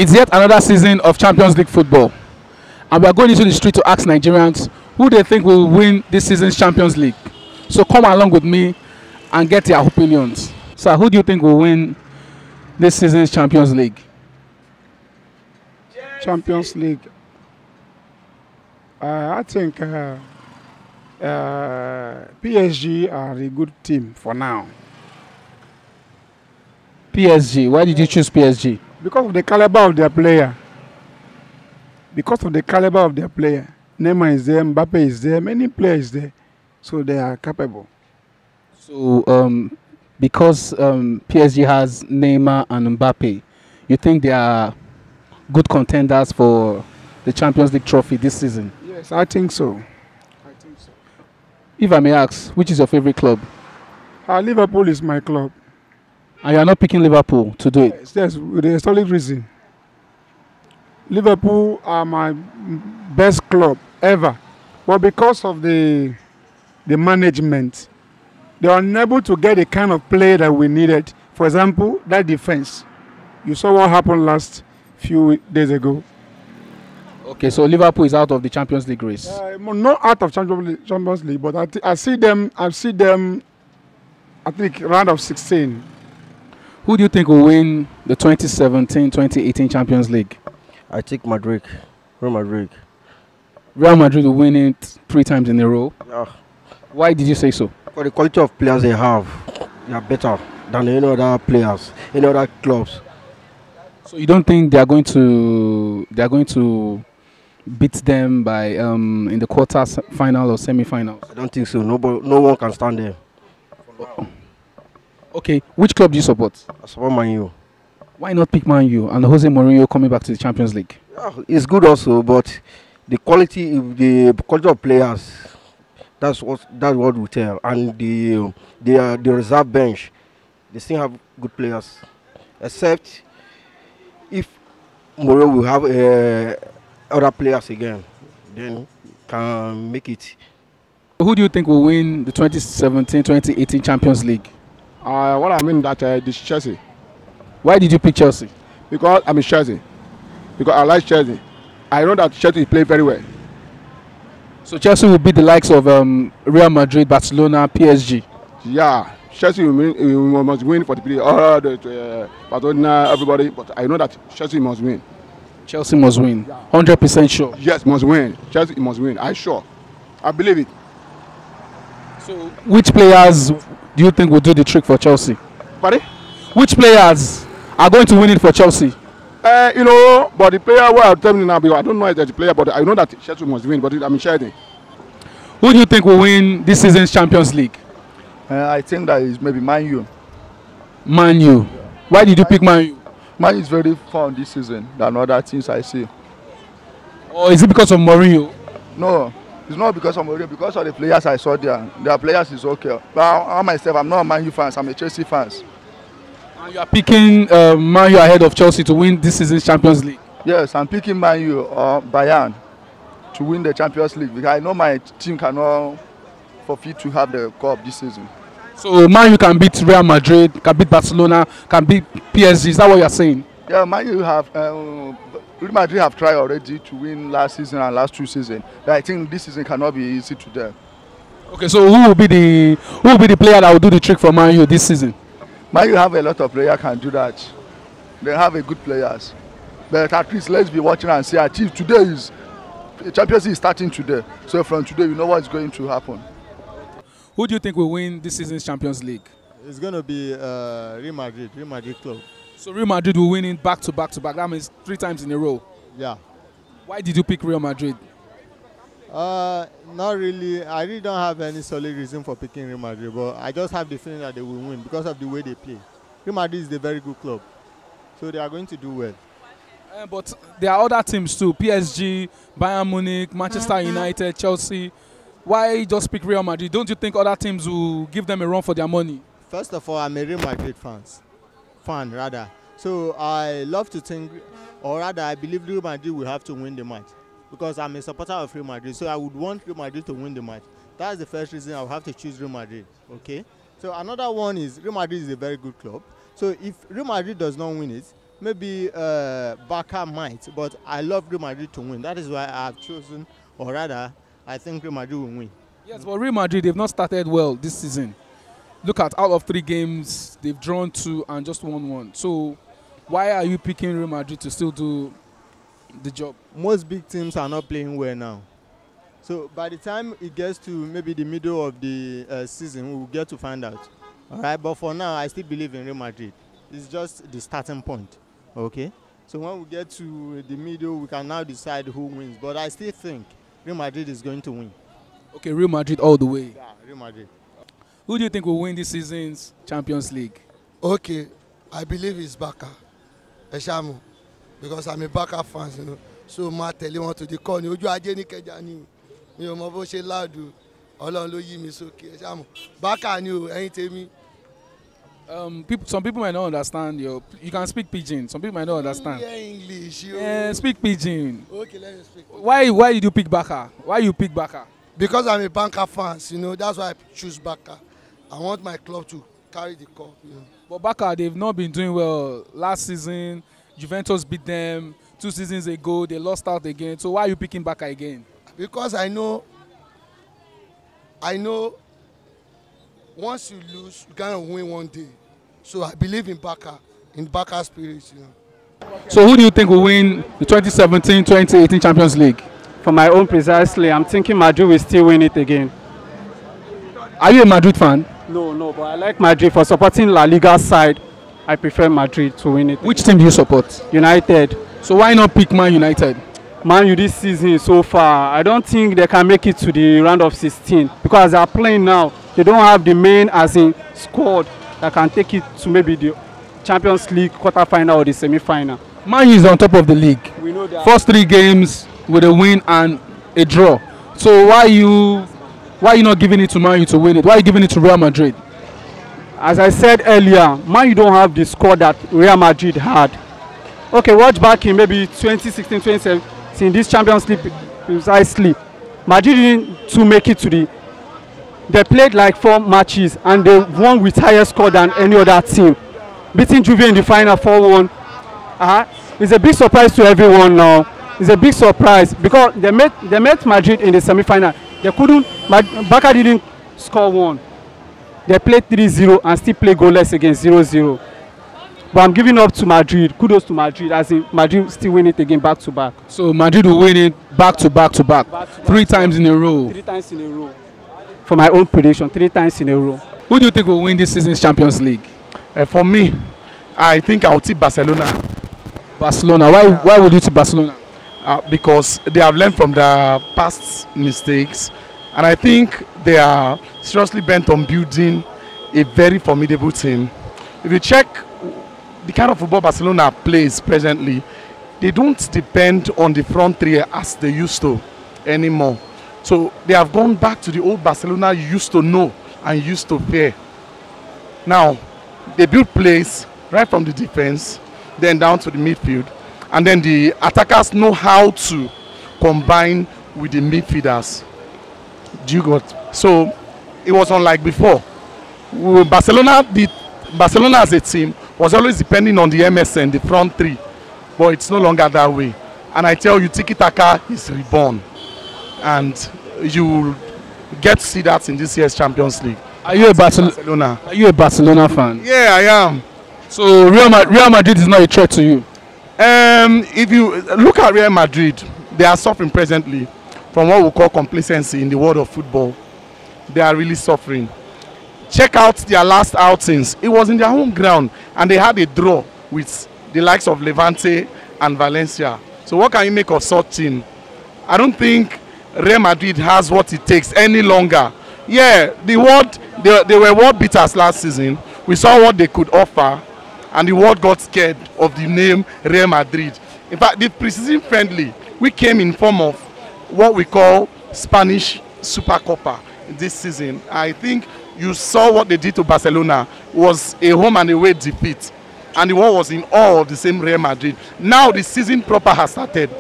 It's yet another season of Champions League football, and we are going into the street to ask Nigerians who they think will win this season's Champions League. So come along with me and get their opinions. So who do you think will win this season's Champions League? Champions League. I think PSG are a good team for now. PSG. Why did you choose PSG? Because of the caliber of their player. Because of the caliber of their player. Neymar is there, Mbappe is there, many players is there. So they are capable. So because PSG has Neymar and Mbappe, you think they are good contenders for the Champions League trophy this season? Yes, I think so. If I may ask, which is your favorite club? Liverpool is my club. And you are not picking Liverpool to do it? Yes, with a solid reason. Liverpool are my best club ever. But because of the management, they are unable to get the kind of play that we needed. For example, that defense. You saw what happened last few days ago. Okay, so Liverpool is out of the Champions League race. Not out of Champions League, but I see them. I think round of 16. Who do you think will win the 2017-2018 Champions League? I take Madrid. Real Madrid. Real Madrid will win it 3 times in a row. Yeah. Why did you say so? For the quality of players they have, they are better than any other players, any other clubs. So you don't think they are going to beat them by in the quarters final or semi-finals? I don't think so. No one can stand there. Okay, which club do you support? I support Man U. Why not pick Man U and Jose Mourinho coming back to the Champions League? Yeah, it's good also, but the quality of players, that's what we tell. And the reserve bench, they still have good players, except if Mourinho will have other players again, then can make it. Who do you think will win the 2017-2018 Champions League? What I mean that this Chelsea. Why did you pick Chelsea? Because I'm in Chelsea. Because I like Chelsea. I know that Chelsea play very well. So Chelsea will beat the likes of Real Madrid, Barcelona, PSG. Yeah, Chelsea must win for the play. All the Barcelona, everybody. But I know that Chelsea must win. Chelsea must win. 100% sure. Yes, must win. Chelsea must win. I sure. I believe it. So which players do you think will do the trick for Chelsea? Pardon? Which players are going to win it for Chelsea? But the player who I'm telling you now, because I don't know if there's a player, but I know that Chelsea must win. But I'm Chelsea. Who do you think will win this season's Champions League? I think that is maybe Man U. Man U. Why did you pick Man U? Man U is very fun this season than other teams I see. Or is it because of Mourinho? No, it's not because of Mourinho. Because of the players I saw there. Their players is okay. But I myself, I'm not a Man U fan. I'm a Chelsea fan. And you are picking Man U ahead of Chelsea to win this season's Champions League? Yes, I'm picking Man U or Bayern to win the Champions League because I know my team cannot forfeit to have the cup this season. So Man U can beat Real Madrid, can beat Barcelona, can beat PSG. Is that what you are saying? Yeah, Man U have Real Madrid have tried already to win last season and last 2 seasons. But I think this season cannot be easy to them. Okay, so who will be the player that will do the trick for Man U this season? Man U have a lot of players can do that. They have a good players. But at least let's be watching and see. Achieve today is Champions League is starting today. So from today, you know what's going to happen. Who do you think will win this season's Champions League? It's going to be Real Madrid club. So Real Madrid will win it back to back to back. That means 3 times in a row. Yeah. Why did you pick Real Madrid? Not really. I really don't have any solid reason for picking Real Madrid, but I just have the feeling that they will win because of the way they play. Real Madrid is a very good club, so they are going to do well. But there are other teams too: PSG, Bayern Munich, Manchester United, Chelsea. Why just pick Real Madrid? Don't you think other teams will give them a run for their money? First of all, I'm a Real Madrid fan. So I love to think, or rather, I believe Real Madrid will have to win the match. Because I'm a supporter of Real Madrid, so I would want Real Madrid to win the match. That's the first reason I will have to choose Real Madrid. Okay. So another one is Real Madrid is a very good club. So if Real Madrid does not win it, maybe Barca might, but I love Real Madrid to win. That is why I have chosen, or rather, I think Real Madrid will win. Yes, but Real Madrid, they've not started well this season. Look at out of 3 games, they've drawn 2 and just won 1. So why are you picking Real Madrid to still do the job? Most big teams are not playing well now. So by the time it gets to maybe the middle of the season, we will get to find out. All right, but for now, I still believe in Real Madrid. It's just the starting point. Okay, so when we get to the middle, we can now decide who wins. But I still think Real Madrid is going to win. Okay, Real Madrid all the way. Yeah, Real Madrid. Who do you think will win this season's Champions League? Okay, I believe it's Barca. Eshamu, because I'm a Barca fan, you know. So ma tell you want to the corner. Ojú ajé ní Kẹjà ni. Mi ò mọ bó ṣe loud o. Ọlọ́run ló yí mi sókè. Eshamu, Barca ni o, ẹ̀yin tèmi. Some people might not understand you can speak pidgin. Some people might not understand. Yeah, English. Speak pidgin. Okay, let me speak. Why did you pick Barca? Why you pick Barca? Because I'm a Barca fan, you know. That's why I choose Barca. I want my club to carry the cup, you know. But Barca, they've not been doing well. Last season, Juventus beat them. 2 seasons ago, they lost out again. So why are you picking Barca again? Because I know once you lose, you cannot win one day. So I believe in Barca spirit, you know. So who do you think will win the 2017-2018 Champions League? For my own precisely, I'm thinking Madrid will still win it again. Are you a Madrid fan? No, but I like Madrid. For supporting La Liga side, I prefer Madrid to win it. Which team do you support? United. So why not pick Man United? Man U this season so far, I don't think they can make it to the round of 16 because they are playing now. They don't have the main squad that can take it to maybe the Champions League quarter-final or the semi-final. Man U is on top of the league. We know that. First 3 games with a win and a draw. So why you not giving it to Man U to win it? Why are you giving it to Real Madrid? As I said earlier, Man U don't have the squad that Real Madrid had. Okay, watch back in maybe 2016, 2017, this Champions League precisely. Madrid didn't to make it to the. They played like 4 matches and they won with higher score than any other team, beating Juve in the final 4-1. It's a big surprise to everyone now. It's a big surprise because they met Madrid in the semi-final. They couldn't. Barca didn't score 1. They played 3-0 and still play goalless against 0-0. But I'm giving up to Madrid. Kudos to Madrid, as in Madrid still win it again back to back. So Madrid will win it back to back. 3 times in a row. 3 times in a row. For my own prediction, 3 times in a row. Who do you think will win this season's Champions League? For me, I think I'll tip Barcelona. Barcelona. Why would you tip Barcelona? Because they have learned from their past mistakes, and I think they are seriously bent on building a very formidable team. If you check the kind of football Barcelona plays presently, they don't depend on the front 3 as they used to anymore. So they have gone back to the old Barcelona you used to know and used to fear. Now, they build plays right from the defense, then down to the midfield, and then the attackers know how to combine with the midfielders. Do you got? So it was unlike before. Barcelona as a team was always depending on the MSN, the front 3, but it's no longer that way. And I tell you, Tiki Taka is reborn, and you will get to see that in this year's Champions League. Are you a Barcelona fan? Yeah, I am. So Real Madrid is not a threat to you? If you look at Real Madrid, they are suffering presently from what we call complacency in the world of football. They are really suffering. Check out their last outings. It was in their home ground and they had a draw with the likes of Levante and Valencia. So what can you make of such team? I don't think Real Madrid has what it takes any longer. Yeah, they were world beaters last season. We saw what they could offer, and the world got scared of the name Real Madrid. In fact, the pre-season friendly, we came in form of what we call Spanish Supercopa this season. I think you saw what they did to Barcelona. It was a home and away defeat, and the world was in awe of the same Real Madrid. Now the season proper has started.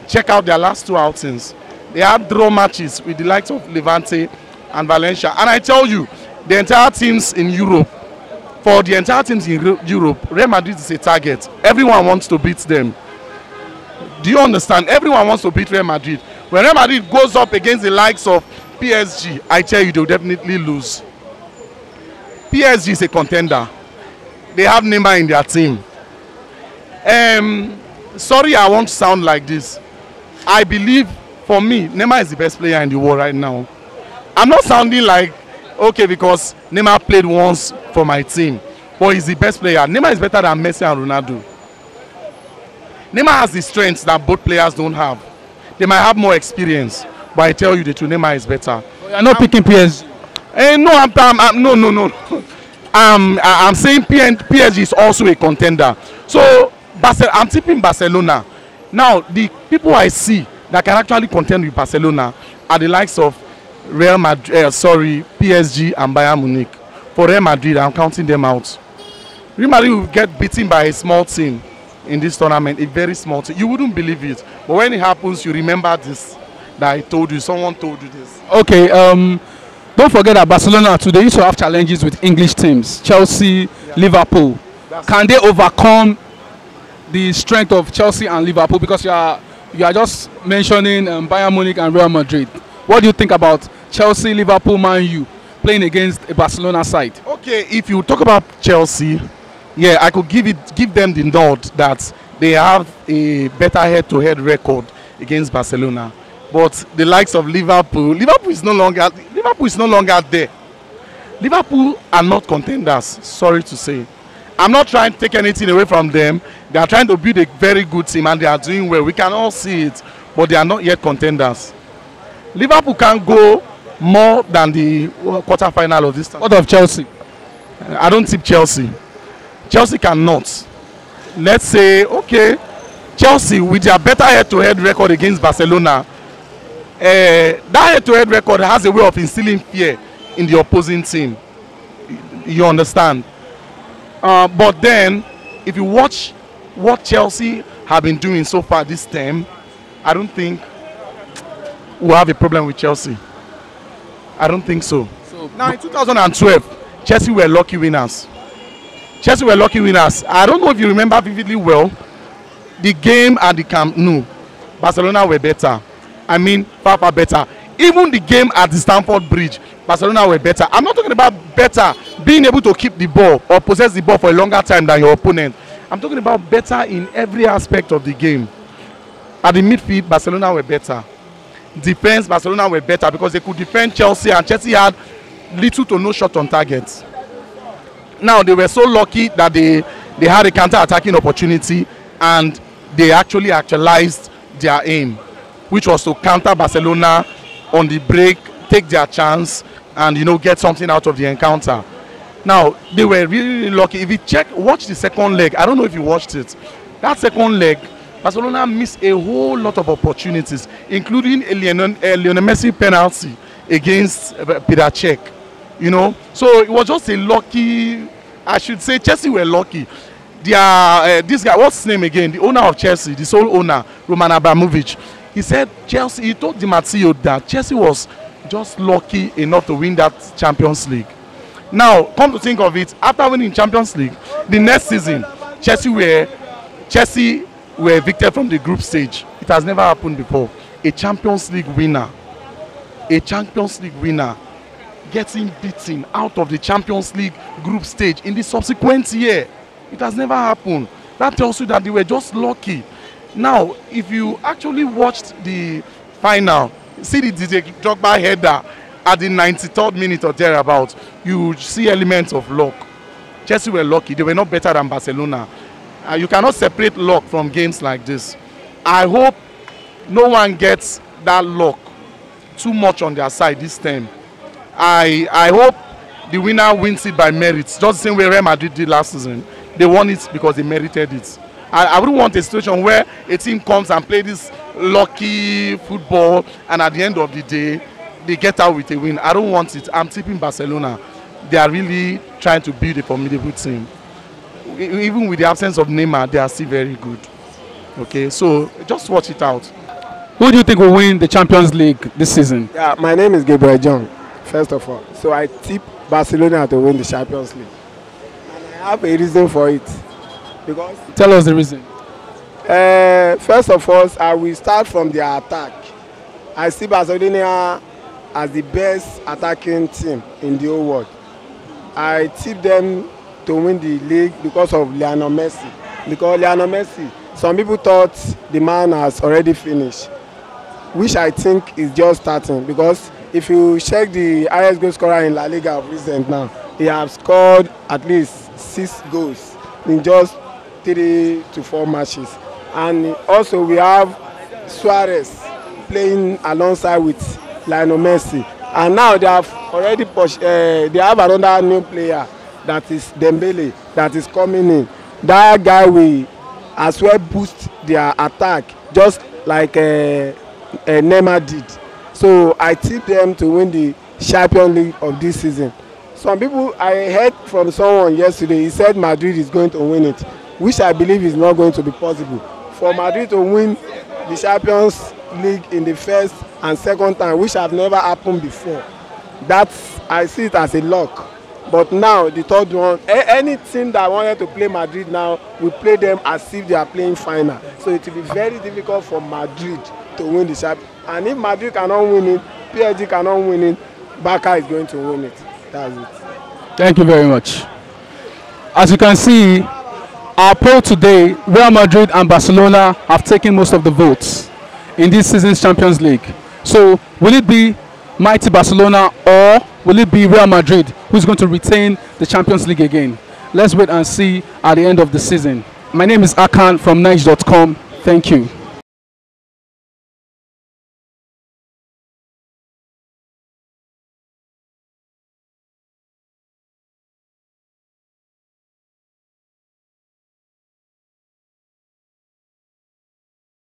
Check out their last 2 outings. They had draw matches with the likes of Levante and Valencia. And I tell you, the entire teams in Europe, for the entire teams in Europe, Real Madrid is a target. Everyone wants to beat them. Do you understand? Everyone wants to beat Real Madrid. When Real Madrid goes up against the likes of PSG, I tell you, they'll definitely lose. PSG is a contender. They have Neymar in their team. Sorry, I won't sound like this. I believe, for me, Neymar is the best player in the world right now. I'm not sounding like, okay, because Neymar played once for my team, but he's the best player. Neymar is better than Messi and Ronaldo. Neymar has the strengths that both players don't have. They might have more experience, but I tell you the truth, Neymar is better. You're not picking PSG. No. I'm saying PSG is also a contender. So I'm tipping Barcelona. Now, the people I see that can actually contend with Barcelona are the likes of Real Madrid, PSG and Bayern Munich. For Real Madrid, I'm counting them out. Real Madrid will get beaten by a small team in this tournament, a very small team. You wouldn't believe it, but when it happens, you remember this. That I told you, someone told you this. Okay, don't forget that Barcelona today used to have challenges with English teams, Chelsea, Liverpool. Can they overcome the strength of Chelsea and Liverpool? Because you are just mentioning Bayern Munich and Real Madrid. What do you think about Chelsea, Liverpool, Man U playing against a Barcelona side? Okay, if you talk about Chelsea, yeah, I could give them the nod that they have a better head-to-head record against Barcelona. But the likes of Liverpool is no longer there. Liverpool are not contenders, sorry to say. I'm not trying to take anything away from them. They are trying to build a very good team and they are doing well. We can all see it, but they are not yet contenders. Liverpool can go more than the quarterfinal of this time. What of Chelsea? I don't tip Chelsea. Chelsea cannot. Let's say, okay, Chelsea with their better head-to-head record against Barcelona, that head-to-head record has a way of instilling fear in the opposing team. You understand? But then, if you watch what Chelsea have been doing so far this term, I don't think we'll have a problem with Chelsea. I don't think so. Now, in 2012, Chelsea were lucky winners. I don't know if you remember vividly well, the game at the Camp Nou, Barcelona were better. I mean, far better. Even the game at the Stamford Bridge, Barcelona were better. I'm not talking about better being able to keep the ball or possess the ball for a longer time than your opponent. I'm talking about better in every aspect of the game. At the midfield, Barcelona were better. Defense, Barcelona were better because they could defend Chelsea, and Chelsea had little to no shot on target. Now, they were so lucky that they had a counter-attacking opportunity and they actually actualized their aim, which was to counter Barcelona on the break, take their chance, and get something out of the encounter. Now, they were really lucky. If you watch the second leg, I don't know if you watched it. That second leg, Barcelona missed a whole lot of opportunities, including a Lionel Messi penalty against Peter Cech. So it was just a lucky. I should say Chelsea were lucky. This guy, what's his name again? The owner of Chelsea, the sole owner, Roman Abramovich. He said Chelsea. He told Di Matteo that Chelsea was just lucky enough to win that Champions League. Now, come to think of it, after winning Champions League, the next season, Chelsea were evicted from the group stage. It has never happened before. A Champions League winner getting beaten out of the Champions League group stage in the subsequent year. It has never happened. That tells you that they were just lucky. Now, if you actually watched the final, see the DJ Drogba header at the 93rd minute or thereabouts, you see elements of luck. Chelsea were lucky. They were not better than Barcelona. You cannot separate luck from games like this. I hope no one gets that luck too much on their side this time. I hope the winner wins it by merit, just the same way Real Madrid did last season. They won it because they merited it. I wouldn't want a situation where a team comes and plays this lucky football and at the end of the day, they get out with a win. I don't want it. I'm tipping Barcelona. They are really trying to build a formidable team. Even with the absence of Neymar, they are still very good. Okay, so just watch it out. Who do you think will win the Champions League this season? Yeah, my name is Gabriel John, first of all. So I tip Barcelona to win the Champions League. have a reason for it. Because Tell us the reason. first of all, I will start from their attack. I see Barcelona as the best attacking team in the whole world. I tip them to win the league because of Lionel Messi. Because Lionel Messi, some people thought the man has already finished, which I think is just starting. Because if you check the highest goal scorer in La Liga of recent now, he has scored at least 6 goals in just 3 to 4 matches. And also we have Suarez playing alongside with Lionel Messi. And now they have already they have another new player, that is Dembele, that is coming in. That guy will as well boost their attack, just like Neymar did. So I tip them to win the Champions League of this season. Some people, I heard from someone yesterday, he said Madrid is going to win it, which I believe is not going to be possible. For Madrid to win the Champions League in the first and second time, which have never happened before, I see it as a lock. But now the third one, any team that wanted to play Madrid now will play them as if they are playing final. So it will be very difficult for Madrid to win the Champions. And if Madrid cannot win it, PSG cannot win it, Barca is going to win it. That's it. Thank you very much. As you can see, our poll today, Real Madrid and Barcelona have taken most of the votes in this season's Champions League. So will it be mighty Barcelona, or will it be Real Madrid who's going to retain the Champions League again? Let's wait and see at the end of the season. My name is Akan from Nice.com. Thank you.